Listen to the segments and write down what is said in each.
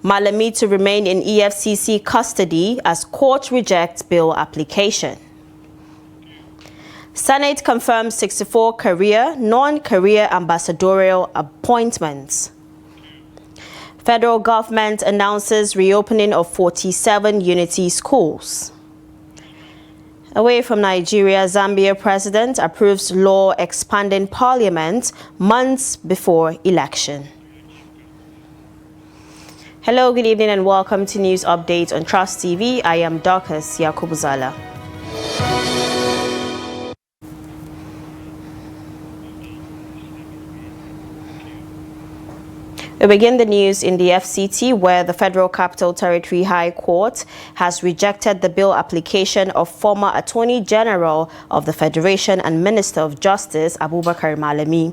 Malami to remain in EFCC custody as court rejects bill application. Senate confirms 64 career, non-career ambassadorial appointments. Federal government announces reopening of 47 unity schools. Away from Nigeria, Zambia president approves law expanding parliament months before election. Hello, good evening and welcome to News Update on Trust TV. I am Dorcas Yakubuzala. We begin the news in the FCT, where the Federal Capital Territory High Court has rejected the bill application of former Attorney General of the Federation and Minister of Justice, Abubakar Malami.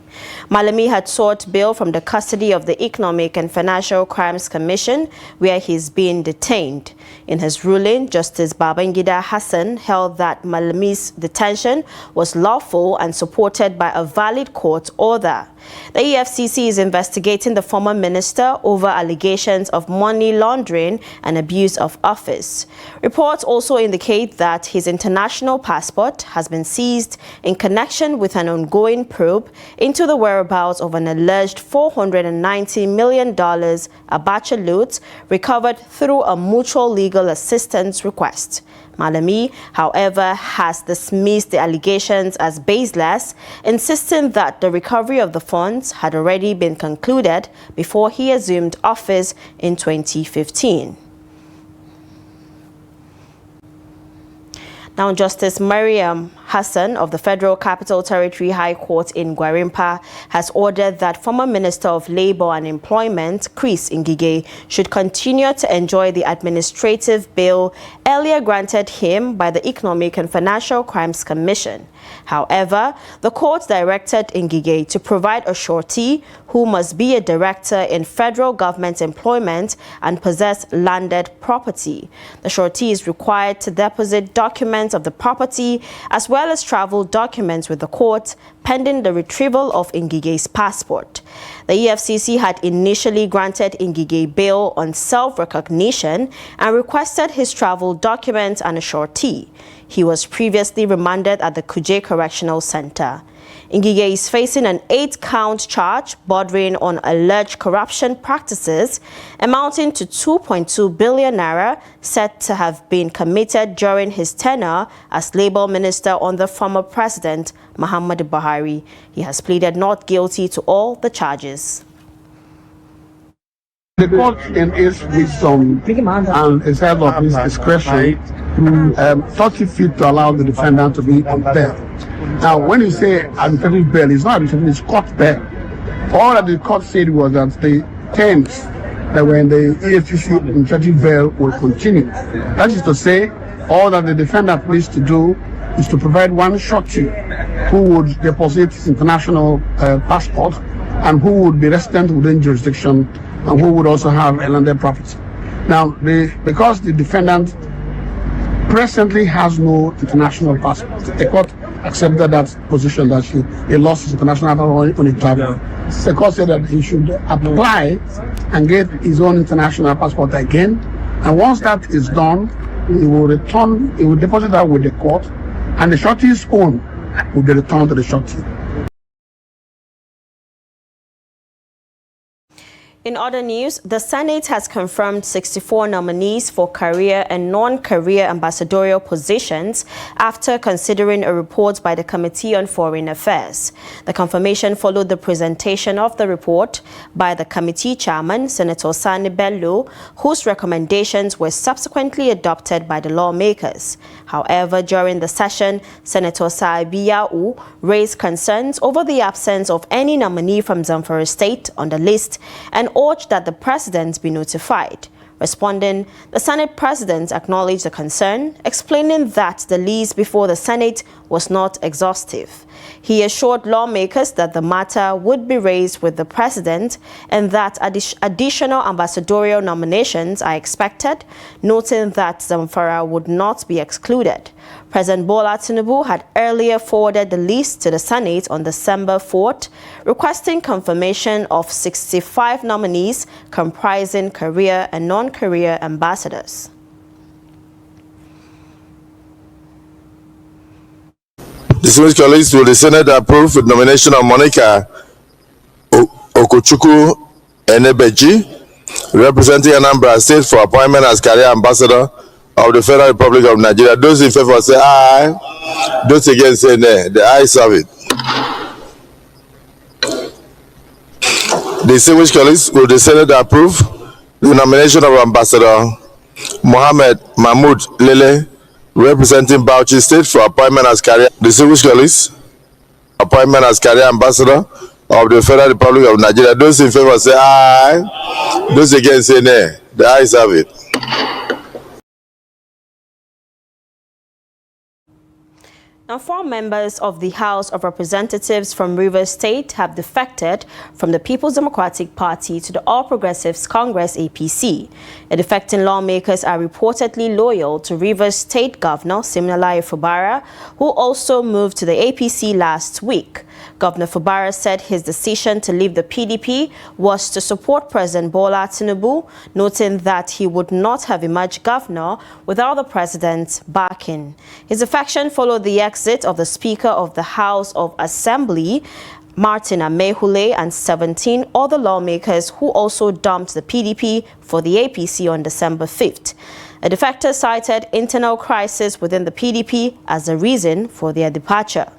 Malami had sought bail from the custody of the Economic and Financial Crimes Commission, where he's being detained. In his ruling, Justice Babangida Hassan held that Malami's detention was lawful and supported by a valid court order. The EFCC is investigating the former minister over allegations of money laundering and abuse of office. Reports also indicate that his international passport has been seized in connection with an ongoing probe into the whereabouts of an alleged $490 million Abacha loot recovered through a mutual legal assistance request. Malami, however, has dismissed the allegations as baseless, insisting that the recovery of the funds had already been concluded before he assumed office in 2015. Now, Justice Mariam Hassan of the Federal Capital Territory High Court in Gwarimpa has ordered that former Minister of Labour and Employment, Chris Ngige, should continue to enjoy the administrative bail earlier granted him by the Economic and Financial Crimes Commission. However, the court directed Ngige to provide a surety who must be a director in federal government employment and possess landed property. The surety is required to deposit documents of the property as well as travel documents with the court pending the retrieval of Ngige's passport. The EFCC had initially granted Ngige bail on self-recognition and requested his travel documents and a surety. He was previously remanded at the Kuje Correctional Center. Ngige is facing an 8-count charge bordering on alleged corruption practices amounting to 2.2 billion naira, said to have been committed during his tenure as Labour Minister under former President Muhammadu Buhari. He has pleaded not guilty to all the charges. The court, in its wisdom and its head of its discretion, thought it fit to allow the defendant to be on bail. Now, when you say administrative bail, it's not administrative, it's court bail. All that the court said was that the terms that were in the EFCC administrative bail will continue. That is to say, all that the defendant needs to do is to provide one surety who would deposit his international passport and who would be resident within jurisdiction and who would also have a landed property. Now, because the defendant presently has no international passport, the court accepted that position that he lost his international passport when he traveled. The court said that he should apply and get his own international passport again, and once that is done, he will deposit that with the court, and the surety's own will be returned to the surety. In other news, the Senate has confirmed 64 nominees for career and non-career ambassadorial positions after considering a report by the Committee on Foreign Affairs. The confirmation followed the presentation of the report by the committee chairman, Senator Sani Bello, whose recommendations were subsequently adopted by the lawmakers. However, during the session, Senator Saibi Yau raised concerns over the absence of any nominee from Zamfara State on the list and urged that the president be notified. Responding, the Senate President acknowledged the concern, explaining that the list before the Senate was not exhaustive. He assured lawmakers that the matter would be raised with the President and that additional ambassadorial nominations are expected, noting that Zamfara would not be excluded. President Bola Tinubu had earlier forwarded the list to the Senate on December 4th, requesting confirmation of 65 nominees comprising career and non-career ambassadors. Distinguished colleagues, will the Senate approve the nomination of Monica Okochukwu Enebeji, representing Anambra State, for appointment as career ambassador of the Federal Republic of Nigeria? Those in favor say aye. Those against say nay. The ayes have it. Distinguished colleagues, will the Senate approve the nomination of Ambassador Mohammed Mahmoud Lele, representing Bauchi State, for appointment as career? Distinguished colleagues, appointment as career ambassador of the Federal Republic of Nigeria. Those in favor say aye. Those against say nay. The ayes have it. Now, 4 members of the House of Representatives from Rivers State have defected from the People's Democratic Party to the All Progressives Congress APC. The defecting lawmakers are reportedly loyal to Rivers State Governor Siminalayi Fubara, who also moved to the APC last week. Governor Fubara said his decision to leave the PDP was to support President Bola Tinubu, noting that he would not have emerged governor without the president's backing. His defection followed the exit of the Speaker of the House of Assembly, Martin Amehule, and 17 other lawmakers who also dumped the PDP for the APC on December 5th. A defector cited internal crisis within the PDP as the reason for their departure.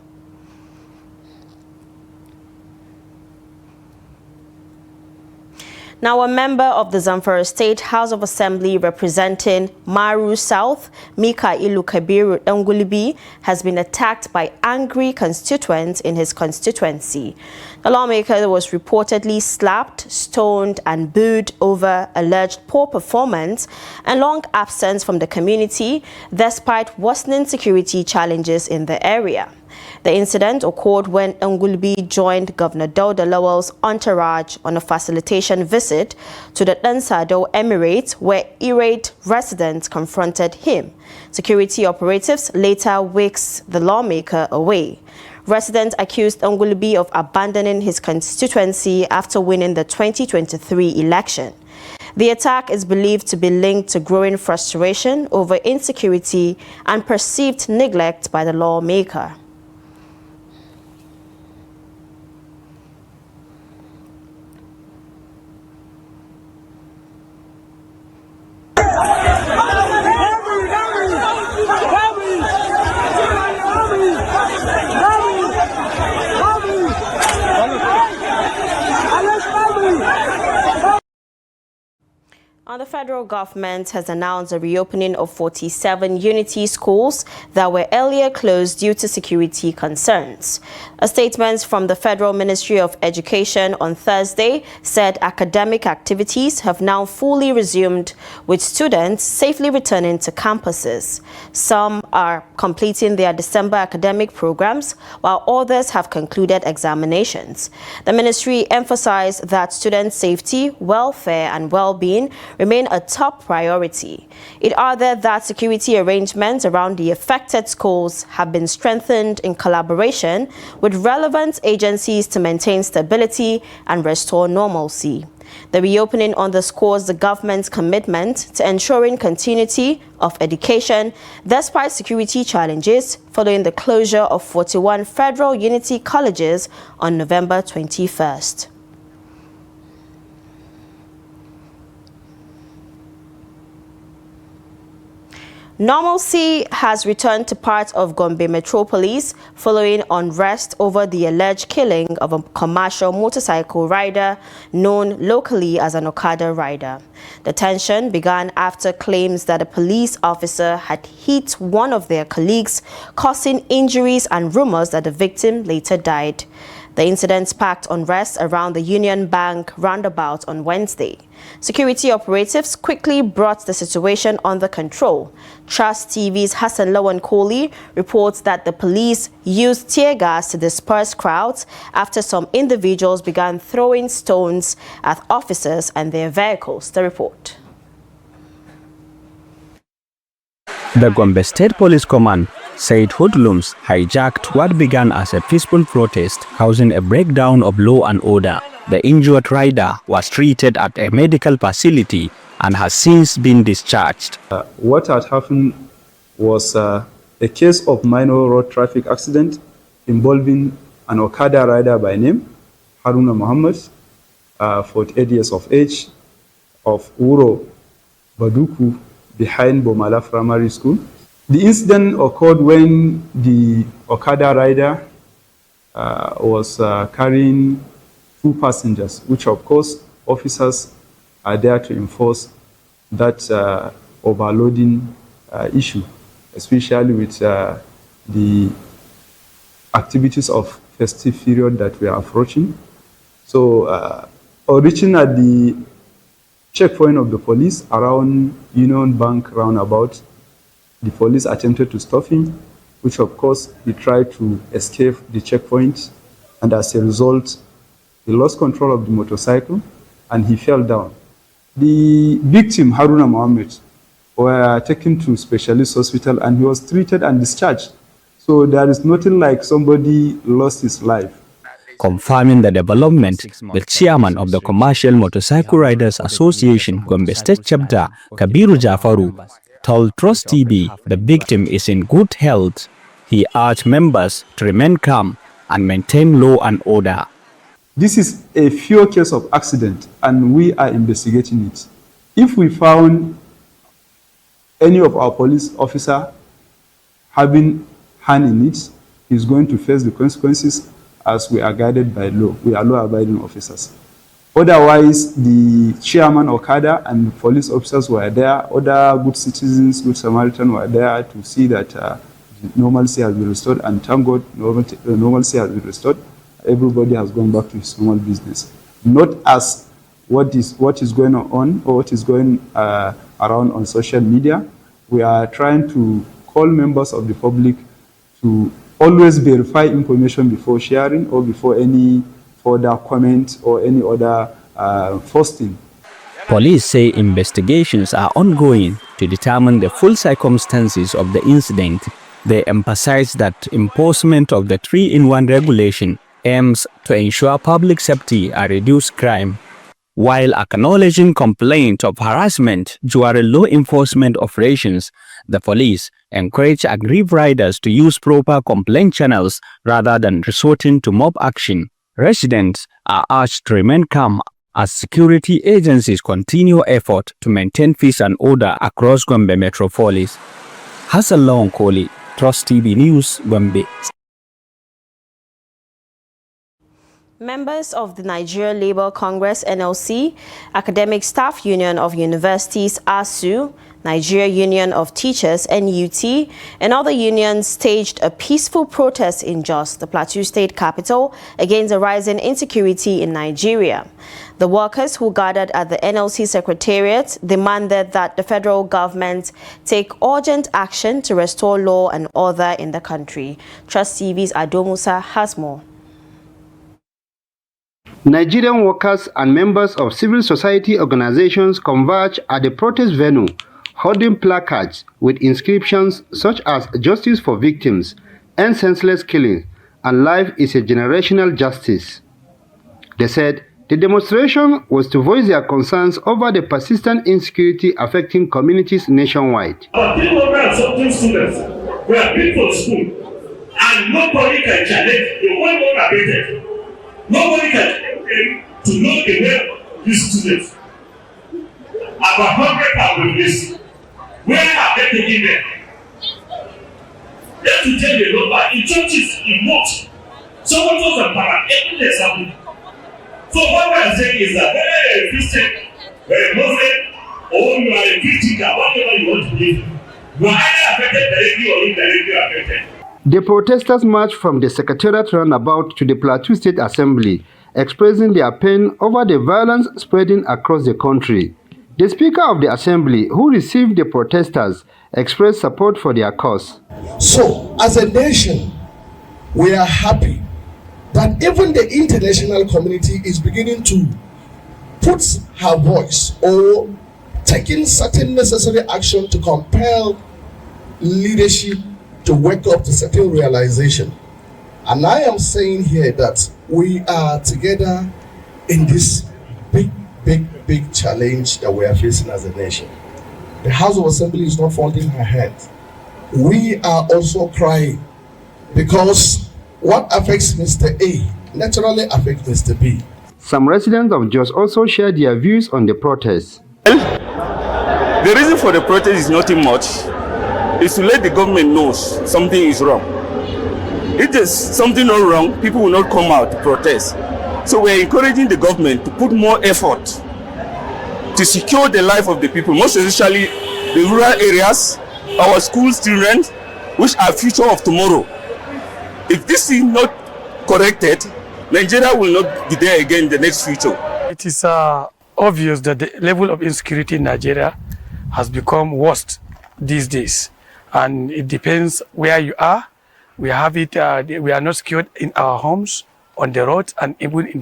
Now, a member of the Zamfara State House of Assembly representing Maru South, Mikailu Kabiru Dangulibi, has been attacked by angry constituents in his constituency. The lawmaker was reportedly slapped, stoned, and booed over alleged poor performance and long absence from the community, despite worsening security challenges in the area. The incident occurred when Ngulbi joined Governor Dauda Lawal's entourage on a facilitation visit to the Dansado Emirates, where irate residents confronted him. Security operatives later whisked the lawmaker away. Residents accused Ngulbi of abandoning his constituency after winning the 2023 election. The attack is believed to be linked to growing frustration over insecurity and perceived neglect by the lawmaker. The federal government has announced the reopening of 47 unity schools that were earlier closed due to security concerns. A statement from the Federal Ministry of Education on Thursday said academic activities have now fully resumed, with students safely returning to campuses. Some are completing their December academic programs, while others have concluded examinations. The ministry emphasized that student safety, welfare, and well-being remain a top priority. It added that security arrangements around the affected schools have been strengthened in collaboration with relevant agencies to maintain stability and restore normalcy. The reopening underscores the government's commitment to ensuring continuity of education despite security challenges following the closure of 41 federal unity colleges on November 21st. Normalcy has returned to parts of Gombe metropolis following unrest over the alleged killing of a commercial motorcycle rider known locally as an Okada rider. The tension began after claims that a police officer had hit one of their colleagues, causing injuries, and rumors that the victim later died. The incident sparked unrest around the Union Bank roundabout on Wednesday. Security operatives quickly brought the situation under control. Trust TV's Hassan Lawan Kohli reports that the police used tear gas to disperse crowds after some individuals began throwing stones at officers and their vehicles. The report. The Gombe State Police Command said hoodlums hijacked what began as a peaceful protest, causing a breakdown of law and order. The injured rider was treated at a medical facility and has since been discharged. What had happened was a case of minor road traffic accident involving an Okada rider by name Haruna Muhammad, 48 years of age, of Uro Baduku, behind Bomala Primary School. The incident occurred when the Okada rider was carrying 2 passengers, which of course officers are there to enforce that overloading issue, especially with the activities of festive period that we are approaching. So reaching at the checkpoint of the police around Union Bank roundabout, the police attempted to stop him, which of course he tried to escape the checkpoint, and as a result, he lost control of the motorcycle and he fell down. The victim, Haruna Mohammed, were taken to specialist hospital and he was treated and discharged. So there is nothing like somebody lost his life. Confirming the development, the chairman of the Commercial Motorcycle Riders Association Gombe State Chapter, Kabiru Jafaru, told Trust TV the victim is in good health. He urged members to remain calm and maintain law and order. This is a pure case of accident and we are investigating it. If we found any of our police officer having hand in it, he's going to face the consequences as we are guided by law. We are law-abiding officers. Otherwise, the chairman Okada and police officers were there. Other good citizens, good Samaritans were there to see that normalcy has been restored, and thank God normalcy has been restored. Everybody has gone back to his normal business. Not as what is going on or what is going around on social media. We are trying to call members of the public to always verify information before sharing or before any further comment or any other posting. Police say investigations are ongoing to determine the full circumstances of the incident. They emphasize that enforcement of the 3-in-1 regulation aims to ensure public safety and reduce crime, while acknowledging complaints of harassment during law enforcement operations. The police encourage aggrieved riders to use proper complaint channels rather than resorting to mob action. Residents are urged to remain calm as security agencies continue effort to maintain peace and order across Gombe metropolis. Hassan Lawan Koli, Trust TV News, Gombe. Members of the Nigeria Labour Congress (NLC), Academic Staff Union of Universities (ASU), Nigeria Union of Teachers (NUT), and other unions staged a peaceful protest in Jos, the Plateau State capital, against the rising insecurity in Nigeria. The workers who gathered at the NLC Secretariat demanded that the federal government take urgent action to restore law and order in the country. Trust TV's Adomusa has more. Nigerian workers and members of civil society organizations converged at the protest venue, holding placards with inscriptions such as "Justice for Victims," "End Senseless Killing," and "Life is a Generational Justice." They said the demonstration was to voice their concerns over the persistent insecurity affecting communities nationwide. About 300-something students were been to school, and nobody can challenge the one unabated. Nobody can to know the way these students. About 100 have been missing. Where are they taking them? They have to tell the number in churches, in mosques. Someone told them para evidence happened. So what we are saying is that whether you're a Christian, you're a Muslim, or you are a critical, whatever you want to believe, you are either affected directly or indirectly affected. The protesters marched from the Secretariat roundabout to the Plateau State Assembly, expressing their pain over the violence spreading across the country. The Speaker of the Assembly, who received the protesters, expressed support for their cause. So, as a nation, we are happy that even the international community is beginning to put her voice or taking certain necessary action to compel leadership to wake up to certain realization. And I am saying here that we are together in this big challenge that we are facing as a nation. The House of Assembly is not folding her hands. We are also crying because what affects Mr. A naturally affects Mr. B. Some residents of Jos also shared their views on the protest. The reason for the protest is nothing much. It's to let the government know something is wrong. If there's something not wrong, people will not come out to protest. So we're encouraging the government to put more effort to secure the life of the people, most especially the rural areas, our school children, which are future of tomorrow. If this is not corrected, Nigeria will not be there again in the next future. It is obvious that the level of insecurity in Nigeria has become worse these days. And it depends where you are. We have it, we are not secured in our homes, on the roads, and even in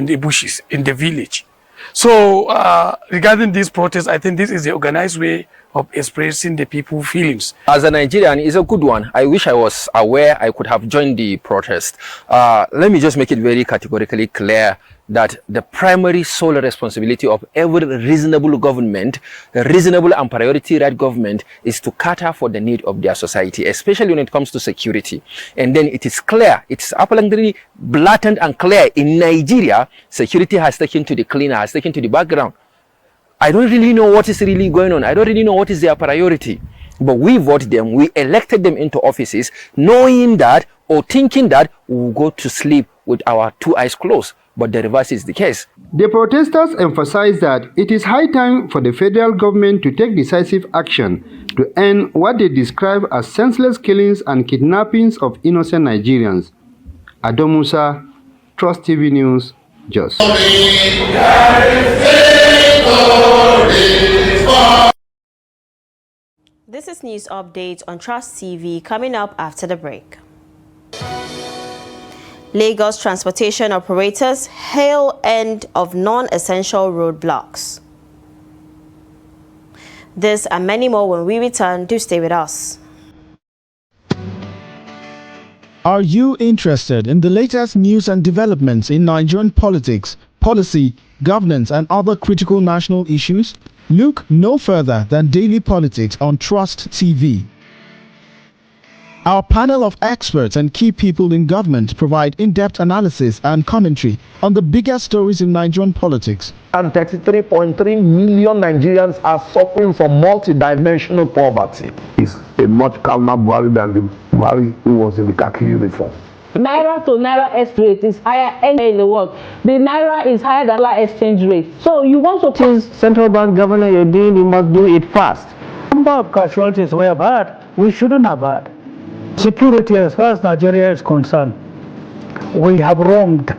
the bushes, in the village. So regarding this protest, I think this is the organized way of expressing the people's feelings. As a Nigerian, it's a good one. I wish I was aware I could have joined the protest. Let me just make it very categorically clear that the primary sole responsibility of every reasonable government, reasonable and priority right government, is to cater for the need of their society, especially when it comes to security. And then it is clear, it's apparently blatant and clear in Nigeria, security has taken to the cleaner, has taken to the background. I don't really know what is really going on. I don't really know what is their priority. But we vote them, we elected them into offices, knowing that or thinking that we will go to sleep with our two eyes closed. But the reverse is the case. The protesters emphasize that it is high time for the federal government to take decisive action to end what they describe as senseless killings and kidnappings of innocent Nigerians. Adam Musa, Trust TV News, Jos. This is news updates on Trust TV coming up after the break. Lagos transportation operators hail end of non-essential roadblocks. This and many more when we return. Do stay with us. Are you interested in the latest news and developments in Nigerian politics, policy, governance and other critical national issues? Look no further than Daily Politics on Trust TV. Our panel of experts and key people in government provide in-depth analysis and commentary on the biggest stories in Nigerian politics. And 33.3 million Nigerians are suffering from multidimensional poverty. It's a much calmer Buhari than the Buhari who was in the khaki uniform. Naira to Naira exchange rate is higher anywhere in the world. The Naira is higher than dollar exchange rate. So you want to choose central bank governor you're doing, you must do it fast. Number of casualties were bad. We shouldn't have had. Security as far as Nigeria is concerned, we have wronged.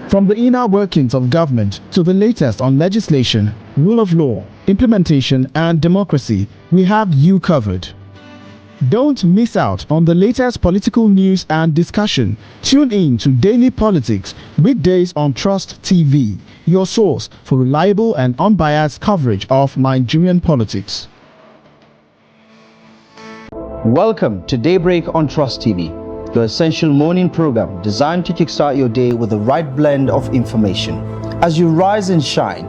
From the inner workings of government to the latest on legislation, rule of law, implementation and democracy, we have you covered. Don't miss out on the latest political news and discussion. Tune in to Daily Politics, weekdays on Trust TV, your source for reliable and unbiased coverage of Nigerian politics. Welcome to Daybreak on Trust TV, your essential morning program designed to kickstart your day with the right blend of information. As you rise and shine,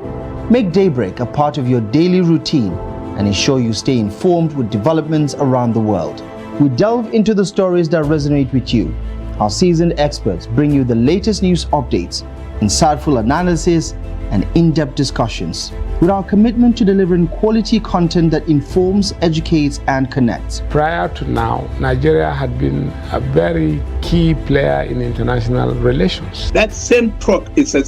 make Daybreak a part of your daily routine and ensure you stay informed with developments around the world. We delve into the stories that resonate with you. Our seasoned experts bring you the latest news updates, insightful analysis, and in-depth discussions. With our commitment to delivering quality content that informs, educates, and connects. Prior to now, Nigeria had been a very key player in international relations. That same truck is a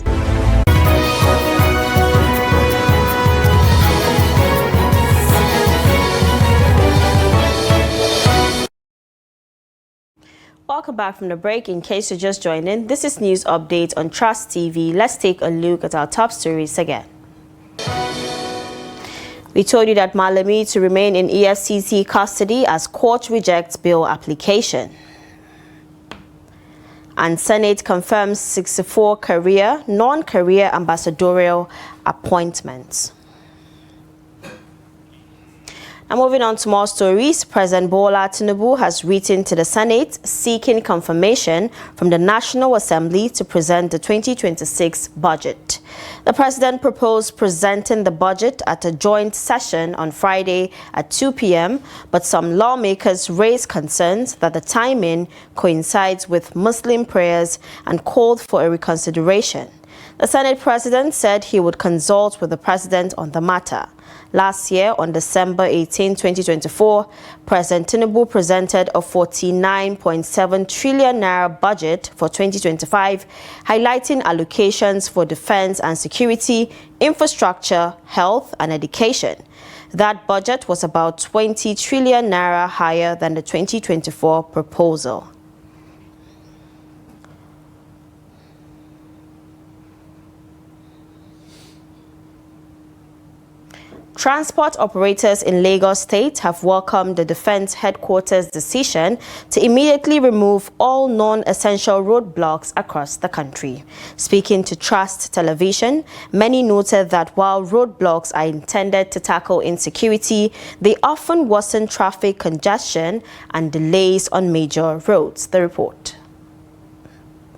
Welcome back from the break. In case you're just joining, this is News Update on Trust TV. Let's take a look at our top stories again. We told you that Malami to remain in EFCC custody as court rejects bail application. And Senate confirms 64 career, non-career ambassadorial appointments. And moving on to more stories, President Bola Tinubu has written to the Senate seeking confirmation from the National Assembly to present the 2026 budget. The president proposed presenting the budget at a joint session on Friday at 2 p.m., but some lawmakers raised concerns that the timing coincides with Muslim prayers and called for a reconsideration. The Senate president said he would consult with the president on the matter. Last year, on December 18, 2024, President Tinubu presented a 49.7 trillion naira budget for 2025, highlighting allocations for defense and security, infrastructure, health, and education. That budget was about 20 trillion naira higher than the 2024 proposal. Transport operators in Lagos State have welcomed the Defense Headquarters' decision to immediately remove all non-essential roadblocks across the country. Speaking to Trust Television, many noted that while roadblocks are intended to tackle insecurity, they often worsen traffic congestion and delays on major roads. The report.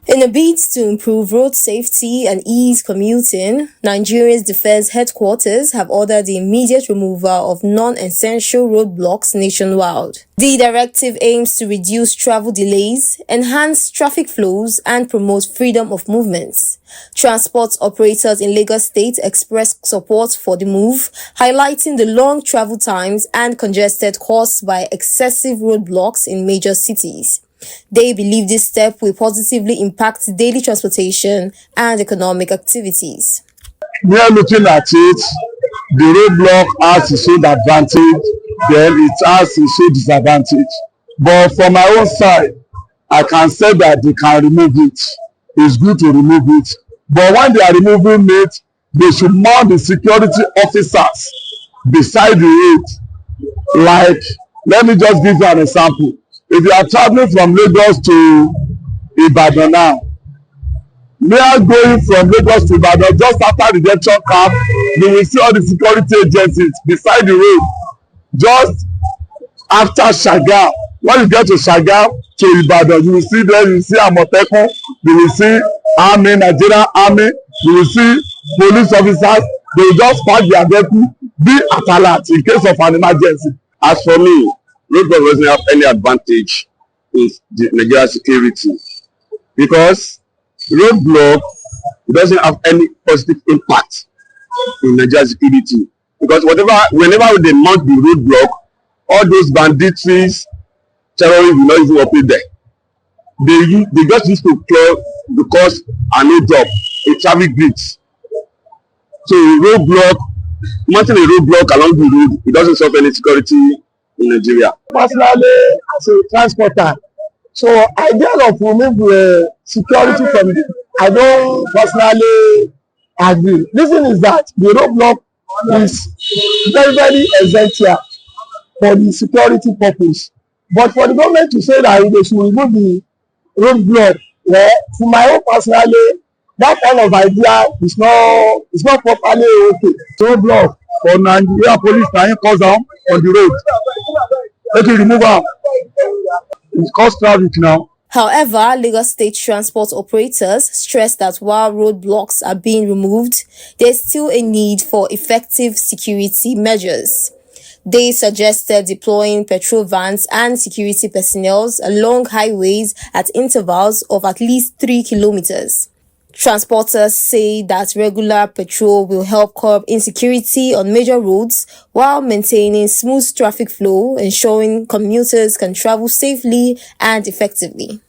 In a bid to improve road safety and ease commuting, Nigeria's Defense Headquarters have ordered the immediate removal of non-essential roadblocks nationwide. The directive aims to reduce travel delays, enhance traffic flows, and promote freedom of movement. Transport operators in Lagos State expressed support for the move, highlighting the long travel times and congested caused by excessive roadblocks in major cities. They believe this step will positively impact daily transportation and economic activities. We are looking at it. The roadblock has its own advantage, then it has its own disadvantage. But from my own side, I can say that they can remove it. It's good to remove it. But when they are removing it, they should mount the security officers beside the road. Like, let me just give you an example. If you are traveling from Lagos to Ibadan now, we are going from Lagos to Ibadan, just after the junction camp, you will see all the security agencies beside the road. Just after Shagam, when you get to Shagam to Ibadan, you will see there, you will see Amotekun, you will see Army, Nigerian Army, you will see police officers. They will just park their vehicle, be at alert in case of an emergency. As for me, roadblock doesn't have any advantage in the Nigeria security because roadblock doesn't have any positive impact in Nigeria security because whenever they mount the roadblock, all those banditries, terrorists will not even operate there. They just used to close because an hold up, a traffic glitch. So mounting a roadblock along the road, it doesn't solve any security in Nigeria. Personally, as a transporter, so idea of remove security from it, I don't personally agree. Reason is that the roadblock is very, very essential for the security purpose. But for the government to say that they should remove the roadblock, for my own personally, that kind of idea is not properly okay. Roadblock for Nigeria police trying to cause down on the road. Let it remove am. It cause traffic now. However, Lagos State transport operators stress that while roadblocks are being removed, there's still a need for effective security measures. They suggested deploying patrol vans and security personnel along highways at intervals of at least 3 kilometers. Transporters say that regular patrol will help curb insecurity on major roads while maintaining smooth traffic flow, ensuring commuters can travel safely and effectively.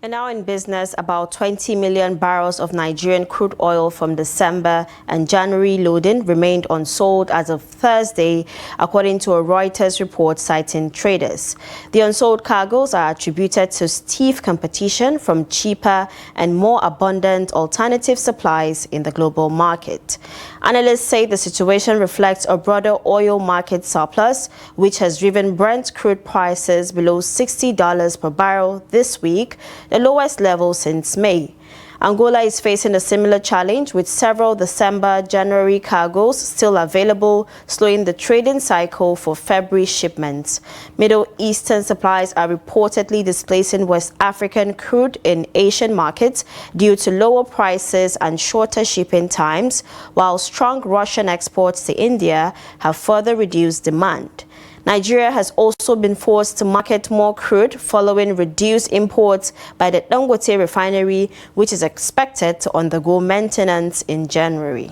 And now in business, about 20 million barrels of Nigerian crude oil from December and January loading remained unsold as of Thursday, according to a Reuters report citing traders. The unsold cargoes are attributed to stiff competition from cheaper and more abundant alternative supplies in the global market. Analysts say the situation reflects a broader oil market surplus, which has driven Brent crude prices below $60 per barrel this week, the lowest level since May. Angola is facing a similar challenge with several December-January cargoes still available, slowing the trading cycle for February shipments. Middle Eastern supplies are reportedly displacing West African crude in Asian markets due to lower prices and shorter shipping times, while strong Russian exports to India have further reduced demand. Nigeria has also been forced to market more crude following reduced imports by the Dangote refinery, which is expected to undergo maintenance in January.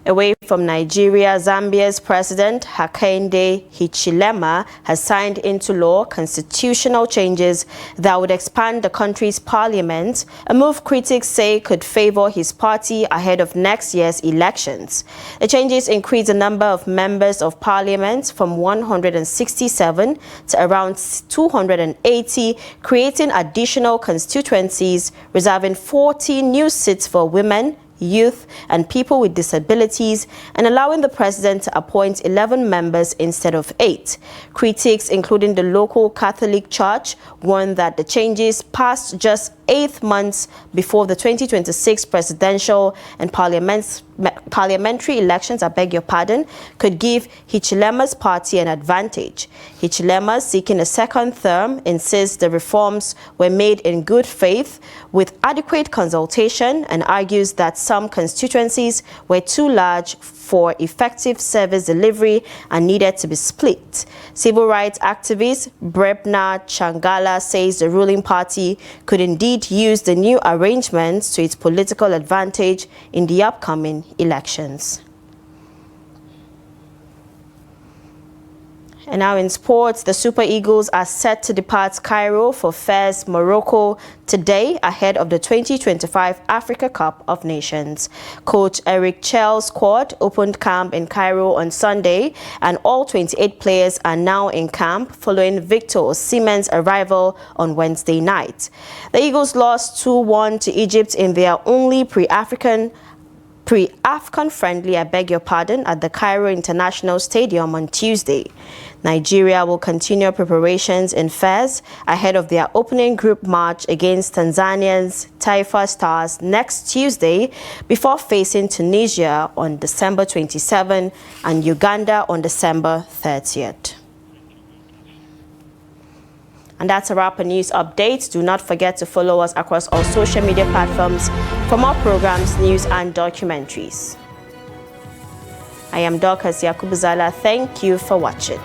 Away from Nigeria, Zambia's President Hakainde Hichilema has signed into law constitutional changes that would expand the country's parliament, a move critics say could favor his party ahead of next year's elections. The changes increase the number of members of parliament from 167 to around 280, creating additional constituencies, reserving 40 new seats for women, youth and people with disabilities, and allowing the president to appoint 11 members instead of 8. Critics, including the local Catholic Church, warned that the changes passed just 8 months before the 2026 presidential and parliamentary elections, could give Hichilema's party an advantage. Hichilema, seeking a second term, insists the reforms were made in good faith with adequate consultation and argues that some constituencies were too large for effective service delivery and needed to be split. Civil rights activist Brebna Changala says the ruling party could indeed use the new arrangements to its political advantage in the upcoming elections. And now in sports, the Super Eagles are set to depart Cairo for Fez, Morocco today ahead of the 2025 Africa Cup of Nations. Coach Eric Chell's squad opened camp in Cairo on Sunday, and all 28 players are now in camp following Victor Osimhen's arrival on Wednesday night. The Eagles lost 2-1 to Egypt in their only pre-AFCON friendly, at the Cairo International Stadium on Tuesday. Nigeria will continue preparations in Fez ahead of their opening group match against Tanzania's Taifa Stars next Tuesday, before facing Tunisia on December 27 and Uganda on December 30th. And that's a wrap on news updates. Do not forget to follow us across all social media platforms for more programs, news and documentaries. I am Dorcas Yakubuzala. Thank you for watching.